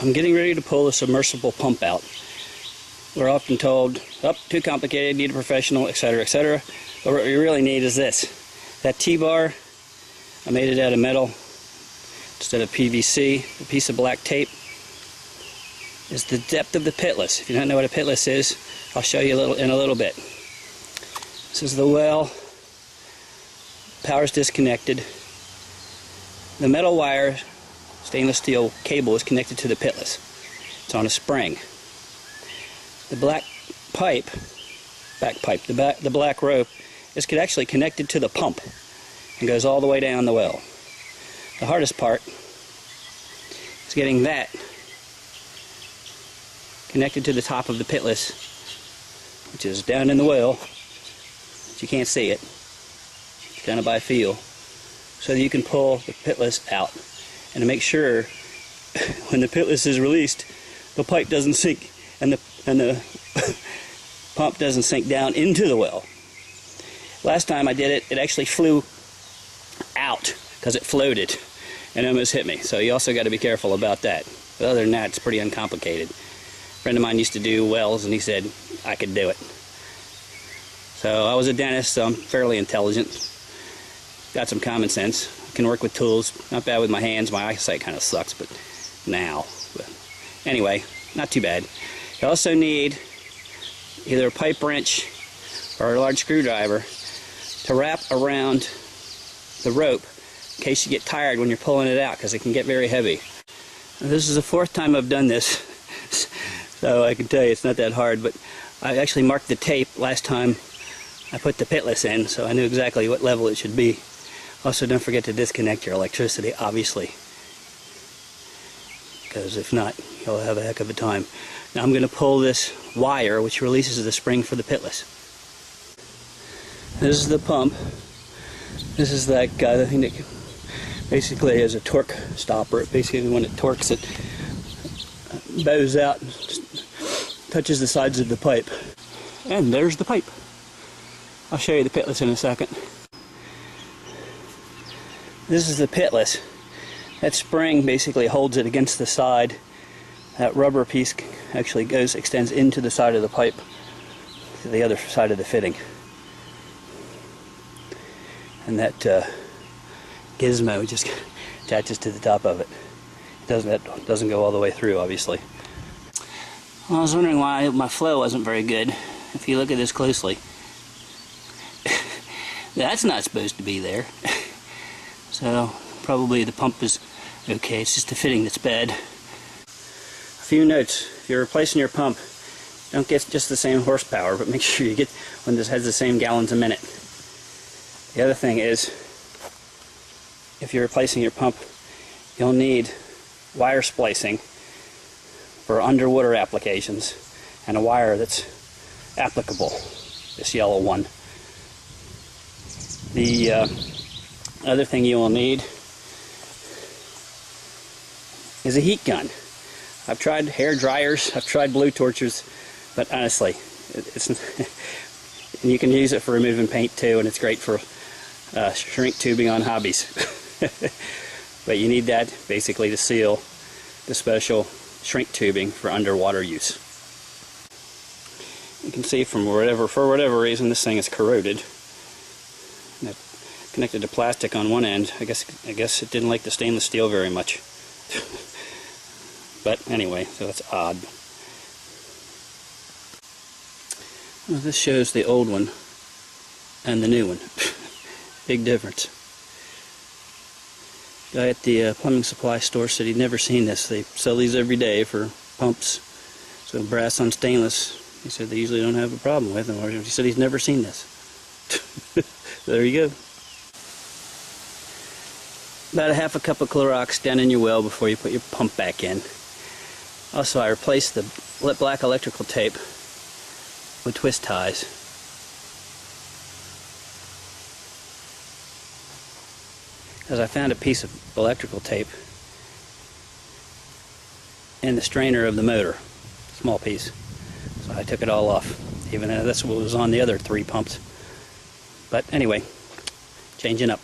I'm getting ready to pull the submersible pump out. We're often told, oh, too complicated, need a professional, etc., etc. But what we really need is this. That T-bar, I made it out of metal instead of PVC. A piece of black tape is the depth of the pitless. If you don't know what a pitless is, I'll show you in a little bit. This is the well. Power's disconnected. The metal wire, stainless steel cable, is connected to the pitless. It's on a spring. The black pipe, the black rope, is actually connected to the pump and goes all the way down the well. The hardest part is getting that connected to the top of the pitless, which is down in the well, but you can't see it. It's kind of by feel, so that you can pull the pitless out. And to make sure when the pitless is released, the pipe doesn't sink and the pump doesn't sink down into the well. Last time I did it, it actually flew out because it floated and almost hit me. So you also got to be careful about that. But other than that, it's pretty uncomplicated. A friend of mine used to do wells, and he said I could do it. So I was a dentist, so I'm fairly intelligent. Got some common sense. Can work with tools. Not bad with my hands. My eyesight kind of sucks, but now. But anyway, not too bad. You also need either a pipe wrench or a large screwdriver to wrap around the rope in case you get tired when you're pulling it out, because it can get very heavy. Now, this is the 4th time I've done this, so I can tell you it's not that hard, but I actually marked the tape last time I put the pitless in, so I knew exactly what level it should be. Also, don't forget to disconnect your electricity, obviously, because if not, you'll have a heck of a time. Now I'm going to pull this wire, which releases the spring for the pitless. This is the pump. This is that guy, the thing that basically is a torque stopper. Basically, when it torques, it bows out and just touches the sides of the pipe. And there's the pipe. I'll show you the pitless in a second. This is the pitless. That spring basically holds it against the side. That rubber piece actually extends into the side of the pipe to the other side of the fitting. And that gizmo just attaches to the top of it. That doesn't go all the way through, obviously. Well, I was wondering why my flow wasn't very good. If you look at this closely, that's not supposed to be there. So probably the pump is okay. It's just the fitting that's bad. A few notes: if you're replacing your pump, don't get just the same horsepower, but make sure you get one that has the same gallons a minute. The other thing is, if you're replacing your pump, you'll need wire splicing for underwater applications, and a wire that's applicable, this yellow one. The other thing you will need is a heat gun. I've tried hair dryers, I've tried blue torches, but honestly, it's and you can use it for removing paint too, and it's great for shrink tubing on hobbies. But you need that basically to seal the special shrink tubing for underwater use. You can see for whatever reason this thing is corroded. Connected to plastic on one end. I guess it didn't like the stainless steel very much. But anyway, so that's odd. Well, this shows the old one and the new one. Big difference. Guy at the plumbing supply store said he'd never seen this. They sell these every day for pumps. So brass on stainless, he said they usually don't have a problem with them. He said he's never seen this. So there you go. About a half a cup of Clorox down in your well before you put your pump back in. Also, I replaced the black electrical tape with twist ties. Because I found a piece of electrical tape in the strainer of the motor, small piece. So I took it all off, even though that's what was on the other 3 pumps. But anyway, changing up.